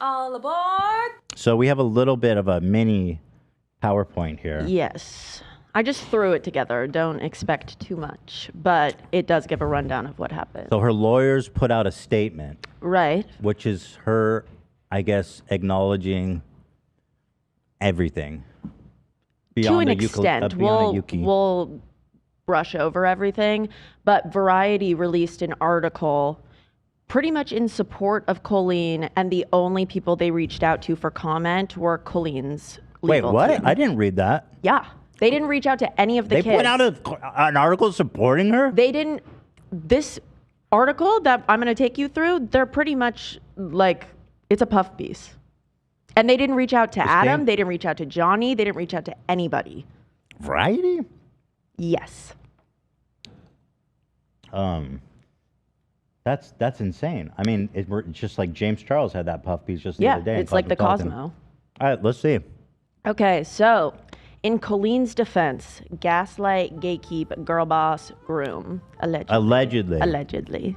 All aboard! So we have a little bit of a mini PowerPoint here. Yes. I just threw it together. Don't expect too much. But it does give a rundown of what happened. So her lawyers put out a statement. Right. Which is her, I guess, acknowledging everything. To an extent. We'll brush over everything. But Variety released an article pretty much in support of Colleen, and the only people they reached out to for comment were Colleen's legal Wait, what? team. I didn't read that. Yeah. They didn't reach out to any of the kids. They put out an article supporting her? They didn't. This article that I'm going to take you through, they're pretty much like, it's a puff piece. And they didn't reach out to Adam. They didn't reach out to Johnny. They didn't reach out to anybody. Variety? Yes. That's insane. I mean, it's just like James Charles had that puff piece just the Yeah, other day. it's like the Cosmo. All right, let's see. Okay, so in Colleen's defense, gaslight, gatekeep, girl boss, groom. Allegedly.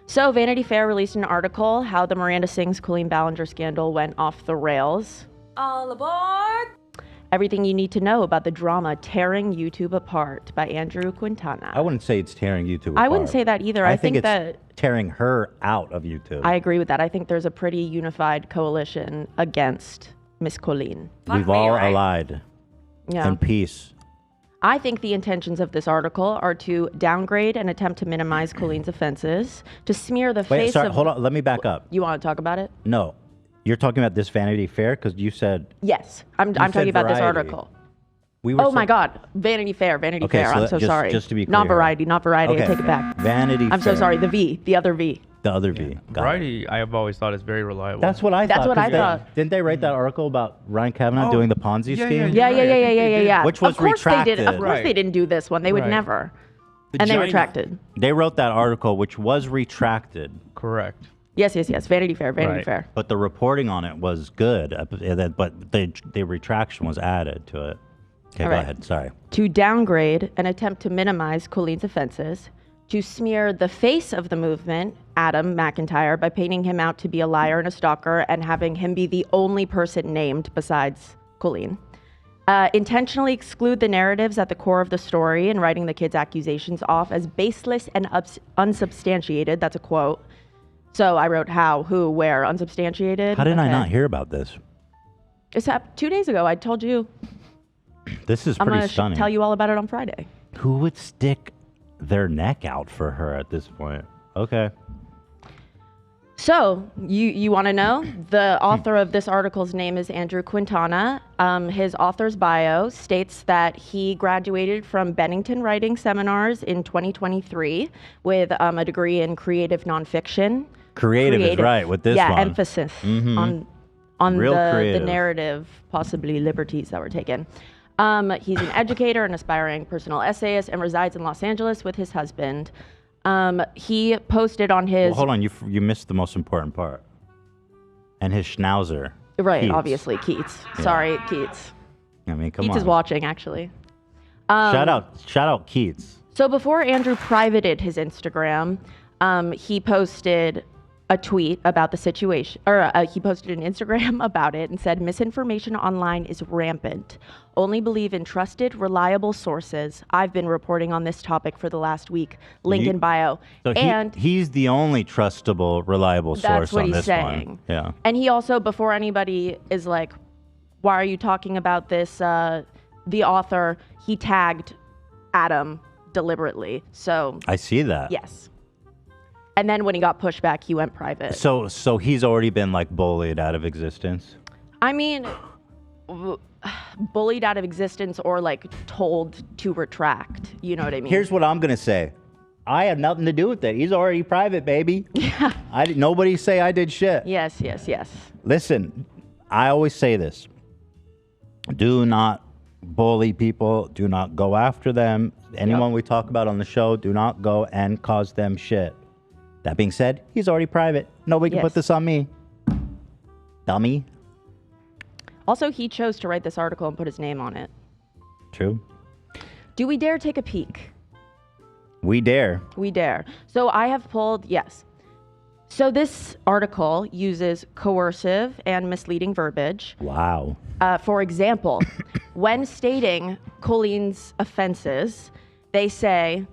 So Vanity Fair released an article, How the Miranda Sings Colleen Ballinger Scandal Went Off the Rails. All aboard! Everything you need to know about the drama Tearing YouTube Apart by Andrew Quintana. I wouldn't say it's tearing YouTube apart. I wouldn't say that either. I think it's that tearing her out of YouTube. I agree with that. I think there's a pretty unified coalition against Miss Colleen. We've all allied Yeah. in peace. I think the intentions of this article are to downgrade and attempt to minimize Colleen's offenses, to smear the face of... Hold on. Let me back up. You want to talk about it? No. You're talking about this Vanity Fair? Because you said... Yes. I'm talking about this Variety. article. My God. Vanity Fair. Okay, Fair. I'm so sorry. Just to be clear. Not Variety. Okay. I take it back. Vanity Fair. I'm so sorry. The other V. The other V. Got Variety, I have always thought is very reliable. That's what I thought. That's what I thought. Didn't they write that article about Ryan Kavanaugh doing the Ponzi scheme? Yeah. Which was of course retracted. They did. Of course they didn't do this one. They would never. And they retracted. They wrote that article, which was retracted. Correct. Yes. Vanity Fair. But the reporting on it was good, but the retraction was added to it. Okay, go ahead. Sorry. To downgrade and attempt to minimize Colleen's offenses, to smear the face of the movement, Adam McIntyre, by painting him out to be a liar and a stalker and having him be the only person named besides Colleen. Intentionally exclude the narratives at the core of the story and writing the kids' accusations off as baseless and unsubstantiated. That's a quote. So I wrote how, who, where, unsubstantiated. How did I not hear about this? It's happened 2 days ago. I told you. This is pretty stunning. I'm going to tell you all about it on Friday. Who would stick their neck out for her at this point? Okay. So you want to know? The author of this article's name is Andrew Quintana. His author's bio states that he graduated from Bennington Writing Seminars in 2023 with a degree in creative nonfiction. Creative is right with this one. Yeah, emphasis on the narrative, possibly liberties that were taken. He's an educator, an aspiring personal essayist, and resides in Los Angeles with his husband. He posted on his... Well, hold on, you missed the most important part. And his schnauzer. Right, Keats. obviously, Keats. Yeah. Sorry, Keats. I mean, come on. Keats is watching, actually. Shout out Keats. So before Andrew privated his Instagram, he posted a tweet about the situation, or he posted an Instagram about it and said, misinformation online is rampant. Only believe in trusted, reliable sources. I've been reporting on this topic for the last week. Link in bio. So he's the only trustable, reliable source on this one. That's what he's saying. Yeah. And he also, before anybody is like, why are you talking about this? The author, he tagged Adam deliberately. So I see that. Yes. And then when he got pushed back, he went private. So he's already been like bullied out of existence? I mean, bullied out of existence or like told to retract. You know what I mean? Here's what I'm going to say. I had nothing to do with it. He's already private, baby. Yeah. Nobody say I did shit. Yes. Listen, I always say this. Do not bully people. Do not go after them. Anyone we talk about on the show, do not go and cause them shit. That being said, he's already private. Nobody can put this on me. Dummy. Also, he chose to write this article and put his name on it. True. Do we dare take a peek? We dare. We dare. So I have pulled, yes. So this article uses coercive and misleading verbiage. Wow. For example, when stating Colleen's offenses, they say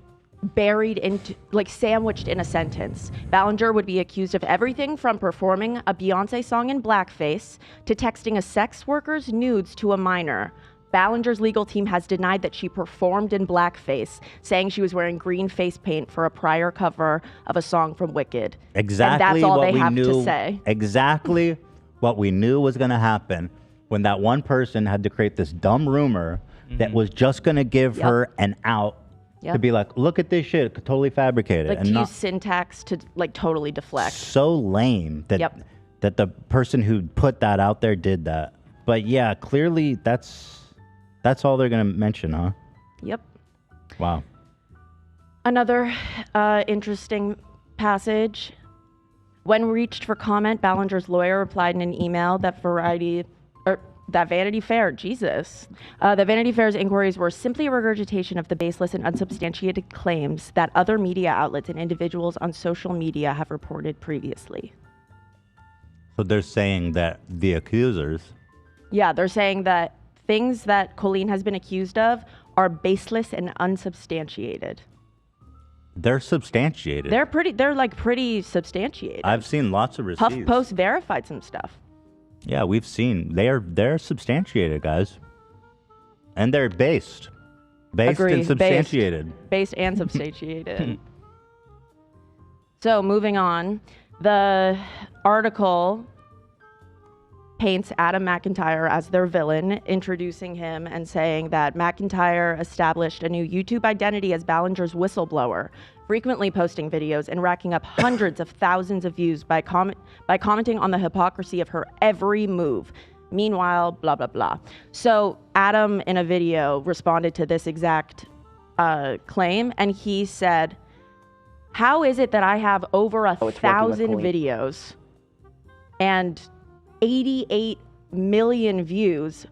buried into, like sandwiched in a sentence. Ballinger would be accused of everything from performing a Beyonce song in blackface to texting a sex worker's nudes to a minor. Ballinger's legal team has denied that she performed in blackface, saying she was wearing green face paint for a prior cover of a song from Wicked. Exactly. And that's all what they we have knew, to say. Exactly what we knew was going to happen when that one person had to create this dumb rumor that was just going to give her an out to be like, look at this shit, totally fabricated. Like and to not use syntax to like totally deflect. so lame that that the person who put that out there did that. But yeah, clearly that's all they're going to mention, huh? Yep. Wow. Another interesting passage. When reached for comment, Ballinger's lawyer replied in an email that Vanity Fair, that Vanity Fair's inquiries were simply a regurgitation of the baseless and unsubstantiated claims that other media outlets and individuals on social media have reported previously. So they're saying that the accusers... Yeah, they're saying that things that Colleen has been accused of are baseless and unsubstantiated. They're substantiated. They're pretty substantiated. I've seen lots of receipts. HuffPost verified some stuff. Yeah, we've seen. They're substantiated, guys. And they're based. Based Agree. and substantiated. Based and substantiated. So moving on, the article paints Adam McIntyre as their villain, introducing him and saying that McIntyre established a new YouTube identity as Ballinger's whistleblower, frequently posting videos and racking up hundreds of thousands of views by commenting on the hypocrisy of her every move. Meanwhile, blah, blah, blah. So Adam, in a video, responded to this exact claim, and he said, how is it that I have over 1,000 videos and 88 million views,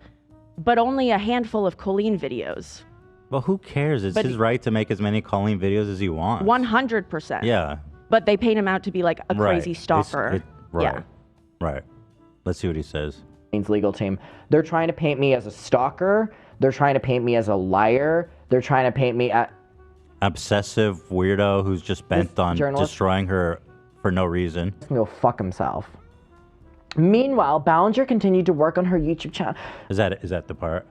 but only a handful of Colleen videos? Well, who cares? It's his right to make as many Colleen videos as he wants. 100%. Yeah. But they paint him out to be like a crazy stalker. Right. Right. Let's see what he says. Legal team. They're trying to paint me as a stalker. They're trying to paint me as a liar. They're trying to paint me as... obsessive weirdo who's just bent on destroying her for no reason. He can go fuck himself. Meanwhile, Ballinger continued to work on her YouTube channel. Is that the part?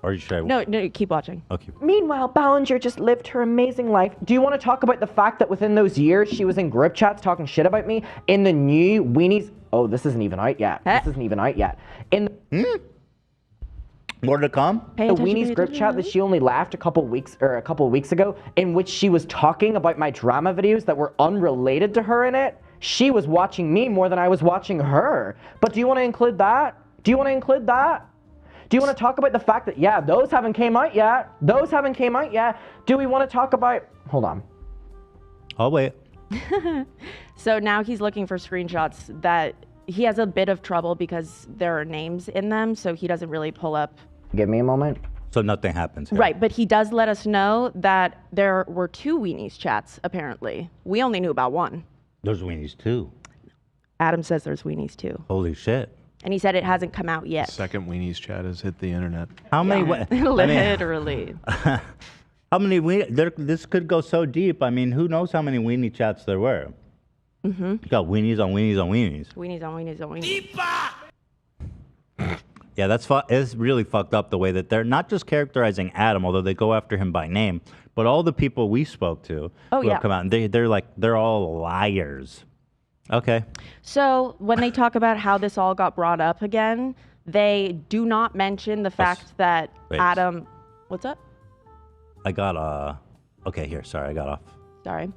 Or should I... No, keep watching. Okay. Meanwhile, Ballinger just lived her amazing life. Do you want to talk about the fact that within those years, she was in group chats talking shit about me in the new Weenies... Oh, this isn't even out yet. This isn't even out yet. In more to come? the Weenies group chat that she only left a couple weeks ago, in which she was talking about my drama videos that were unrelated to her in it. She was watching me more than I was watching her. But do you want to include that? Do you want to include that? Do you want to talk about the fact that, yeah, those haven't came out yet? Those haven't came out yet. Do we want to talk about... Hold on. I'll wait. So now he's looking for screenshots that he has a bit of trouble because there are names in them, so he doesn't really pull up. Give me a moment. So nothing happens here. Right, but he does let us know that there were 2 Weenies chats, apparently. We only knew about 1. There's Weenies too. Adam says there's Weenies too. Holy shit. And he said it hasn't come out yet. Second Weenies chat has hit the internet. How many... Literally. How many... This could go so deep. I mean, who knows how many Weenie chats there were? Mm-hmm. You got Weenies on Weenies on Weenies. Weenies on Weenies on Weenies. Yeah, it's really fucked up the way that they're not just characterizing Adam, although they go after him by name, but all the people we spoke to who have come out, and they're all liars. Okay. So when they talk about how this all got brought up again, they do not mention the fact that Adam... What's up? I got okay, here. Sorry, I got off. Sorry.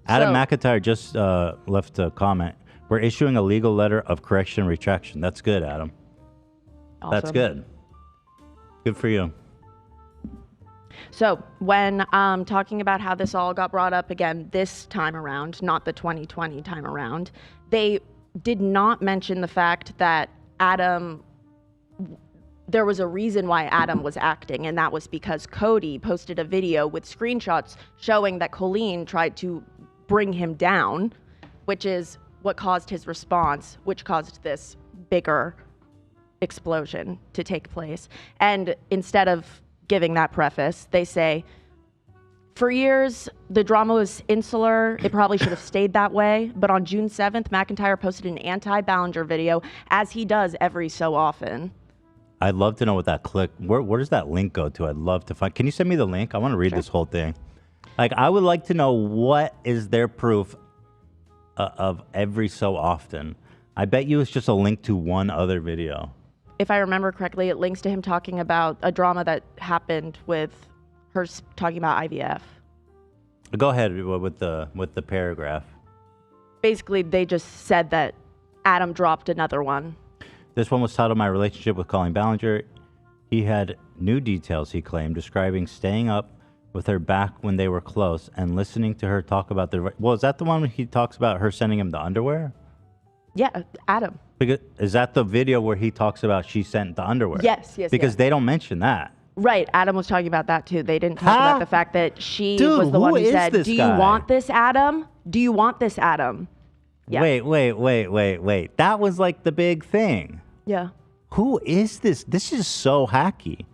Adam McIntyre just left a comment. We're issuing a legal letter of correction and retraction. That's good, Adam. Awesome. That's good. Good for you. So when talking about how this all got brought up again this time around, not the 2020 time around, they did not mention the fact that there was a reason why Adam was acting, and that was because Cody posted a video with screenshots showing that Colleen tried to bring him down, which is what caused his response, which caused this bigger explosion to take place. And instead of giving that preface, they say, for years, the drama was insular. It probably should have stayed that way. But on June 7th, McIntyre posted an anti-Ballinger video, as he does every so often. I'd love to know what that click. Where does that link go to? I'd love to find. Can you send me the link? I want to read this whole thing. Like, I would like to know what is their proof of every so often. I bet you it's just a link to one other video. If I remember correctly, it links to him talking about a drama that happened with her talking about IVF. Go ahead with the paragraph. Basically, they just said that Adam dropped another one. This one was titled "My Relationship with Colleen Ballinger." He had new details, he claimed, describing staying up with her back when they were close and listening to her talk about the... Well, is that the one where he talks about her sending him the underwear? Yeah, Adam. Is that the video where he talks about she sent the underwear? Yes. Because they don't mention that. Right, Adam was talking about that too. They didn't talk about the fact that she was the one who said, "Do you want this, Adam? Do you want this, Adam?" Yeah. Wait. That was like the big thing. Yeah. Who is this? This is so hacky.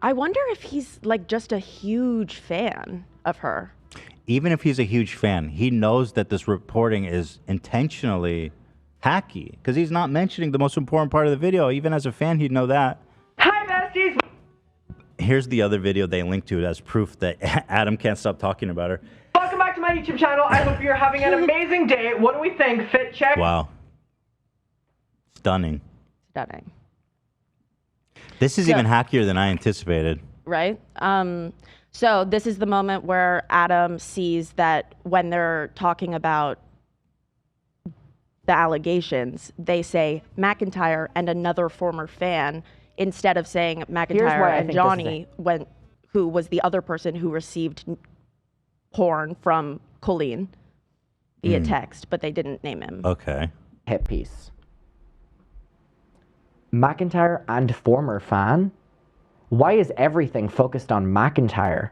I wonder if he's like just a huge fan of her. Even if he's a huge fan, he knows that this reporting is intentionally hacky because he's not mentioning the most important part of the video. Even as a fan, he'd know that. Hi, besties. Here's the other video they linked to as proof that Adam can't stop talking about her. Welcome back to my YouTube channel. I hope you're having an amazing day. What do we think? Fit check? Wow. Stunning. This is even hackier than I anticipated. Right? So this is the moment where Adam sees that when they're talking about the allegations, they say McIntyre and another former fan instead of saying McIntyre and Johnny, who was the other person who received porn from Colleen via text, but they didn't name him. Okay. Hit piece. McIntyre and former fan? Why is everything focused on McIntyre?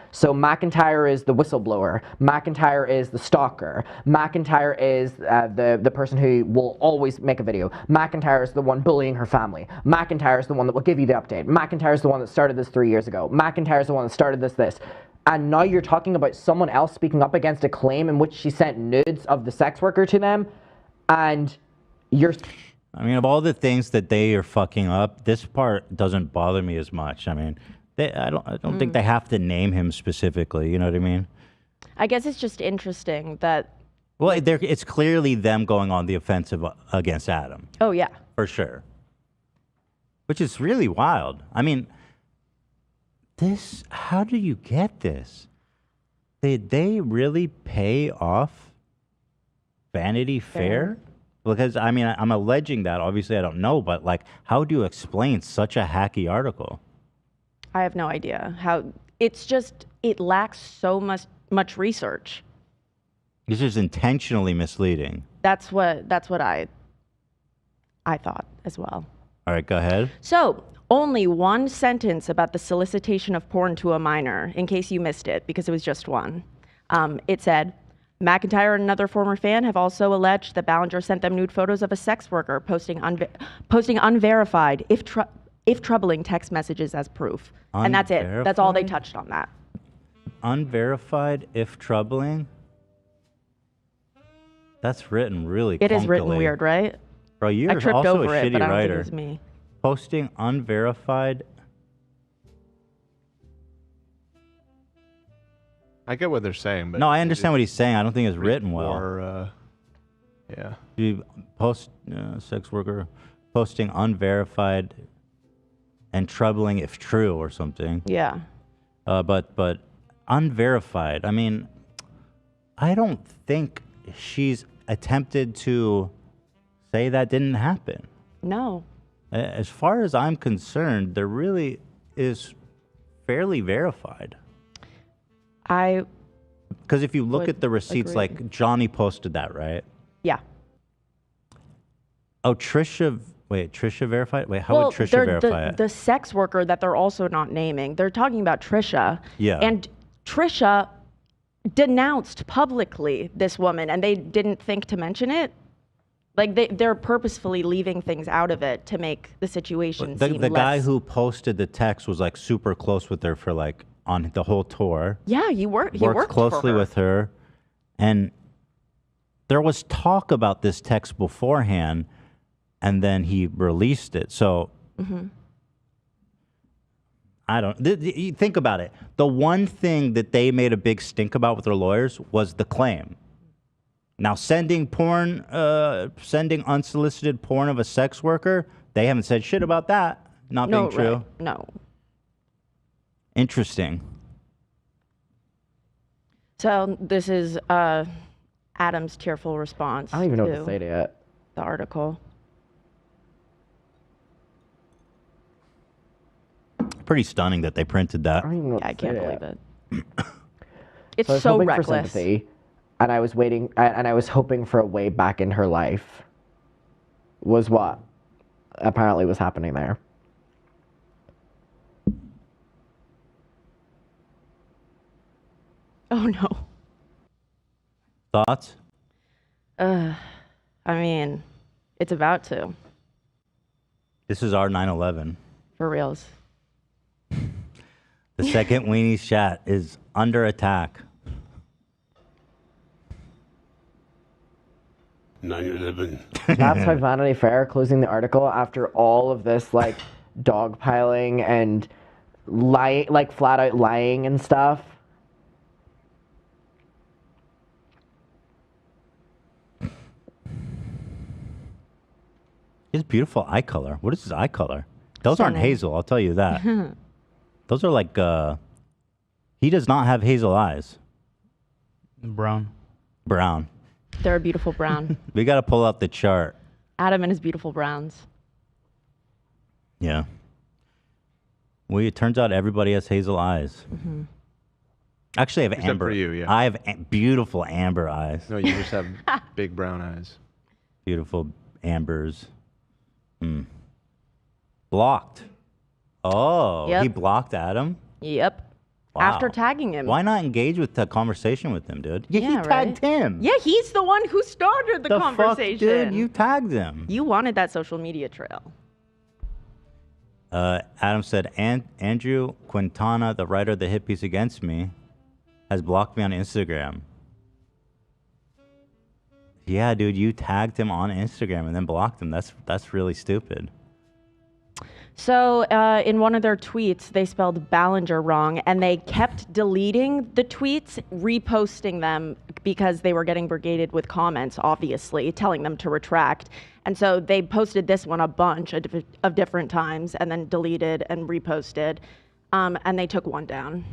So McIntyre is the whistleblower. McIntyre is the stalker. McIntyre is the person who will always make a video. McIntyre is the one bullying her family. McIntyre is the one that will give you the update. McIntyre is the one that started this 3 years ago. McIntyre is the one that started this. And now you're talking about someone else speaking up against a claim in which she sent nudes of the sex worker to them, and you're... I mean, of all the things that they are fucking up, this part doesn't bother me as much. I mean, I don't think they have to name him specifically. You know what I mean? I guess it's just interesting that... Well, it's clearly them going on the offensive against Adam. Oh, yeah. For sure. Which is really wild. I mean, how do you get this? Did they really pay off Vanity Fair? Because, I mean, I'm alleging that. Obviously, I don't know. But, like, how do you explain such a hacky article? I have no idea how. It's just, it lacks so much research. This is intentionally misleading. That's what I thought as well. All right, go ahead. So, only one sentence about the solicitation of porn to a minor, in case you missed it, because it was just one. It said, McIntyre and another former fan have also alleged that Ballinger sent them nude photos of a sex worker posting unverified, if troubling text messages as proof. And that's it. That's all they touched on that. Unverified, if troubling? That's written really It is written clunkily. Weird, right? Bro, you're I tripped also over a it, shitty but I don't think writer. it was me. Posting unverified. I get what they're saying, but No, I understand what he's saying. I don't think it's written well. Or, yeah. You post sex worker posting unverified and troubling if true or something. Yeah. But unverified. I mean, I don't think she's attempted to say that didn't happen. No. As far as I'm concerned, there really is fairly verified. Because if you look at the receipts, agree. like Johnny posted that, right? Yeah. Oh, Trisha verified? Wait, how would Trisha verify it? The sex worker that they're also not naming, they're talking about Trisha. Yeah. And Trisha denounced publicly this woman, and they didn't think to mention it. Like they're purposefully leaving things out of it to make the situation seem The less... guy who posted the text was like super close with her for like on the whole tour. Yeah, he worked closely for her. with her, and there was talk about this text beforehand, and then he released it. So I don't. You think about it. The one thing that they made a big stink about with their lawyers was the claim. Now, sending unsolicited porn of a sex worker, they haven't said shit about that. Not being true. Right. No. Interesting. So this is Adam's tearful response. I don't even know what to say to it. The article. Pretty stunning that they printed that. I don't even know what Yeah, I to say can't to believe it. It's So I was so hoping reckless. for sympathy, and I was waiting, and I was hoping for a way back in her life. Was what apparently was happening there. Oh no. Thoughts? I mean, it's about to. This is our 9/11. For reals. The second Weenie chat is under attack. 9/11. That's why Vanity Fair closing the article after all of this like dogpiling and flat out lying and stuff. His beautiful eye color. What is his eye color? Those aren't Stunning. hazel, I'll tell you that. Those are like, he does not have hazel eyes. Brown. Brown. They're a beautiful brown. We got to pull out the chart. Adam and his beautiful browns. Yeah. Well, it turns out everybody has hazel eyes. Actually, I have Except amber. for you, yeah. I have beautiful amber eyes. No, you just have big brown eyes. Beautiful ambers. Blocked. Oh, Yep. he blocked Adam? Yep. Wow. After tagging him. Why not engage with the conversation with him, dude? Yeah, he Yeah, tagged him. Yeah, he's the one who started the conversation. Fuck, dude? You tagged him. You wanted that social media trail. Adam said, Andrew Quintana, the writer of the hit piece Against Me, has blocked me on Instagram. Yeah, dude, you tagged him on Instagram and then blocked him. That's really stupid. So in one of their tweets, they spelled Ballinger wrong, and they kept deleting the tweets, reposting them because they were getting brigaded with comments, obviously, telling them to retract. And so they posted this one a bunch of different times and then deleted and reposted, and they took one down.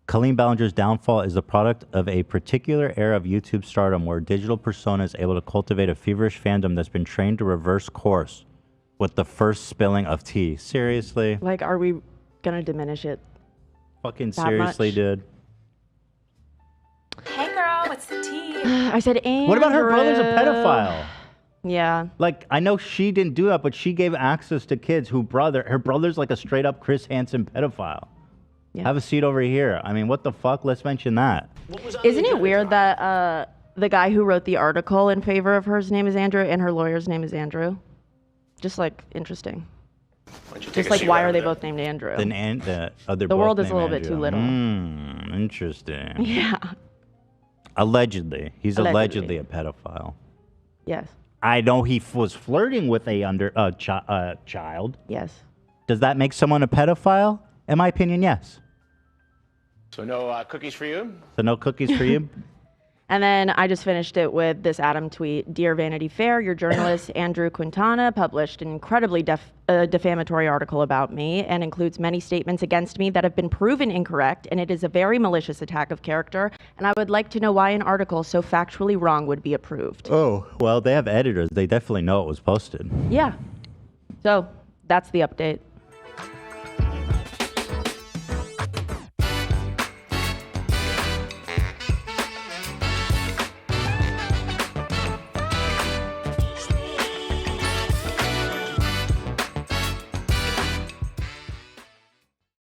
Colleen Ballinger's downfall is the product of a particular era of YouTube stardom where digital persona is able to cultivate a feverish fandom that's been trained to reverse course with the first spilling of tea. Seriously? Like, are we gonna diminish it? Fucking that seriously, much? dude. Hey girl, what's the tea? I said, Andrew. What about her brother's a pedophile? Yeah. Like, I know she didn't do that, but she gave access to kids her brother's like a straight up Chris Hansen pedophile. Yeah. Have a seat over here. I mean, what the fuck? Let's mention that. Isn't it weird that the guy who wrote the article in favor of her's name is Andrew and her lawyer's name is Andrew? Just like interesting. Just like why are they both named Andrew? The world is a little bit too little. Interesting. Yeah. Allegedly. He's allegedly a pedophile. Yes. I know he was flirting with a child. Yes. Does that make someone a pedophile? In my opinion, yes. So no cookies for you? So no cookies for you? And then I just finished it with this Adam tweet. Dear Vanity Fair, your journalist Andrew Quintana published an incredibly defamatory article about me and includes many statements against me that have been proven incorrect, and it is a very malicious attack of character, and I would like to know why an article so factually wrong would be approved. Oh, well, they have editors. They definitely know it was posted. Yeah. So that's the update.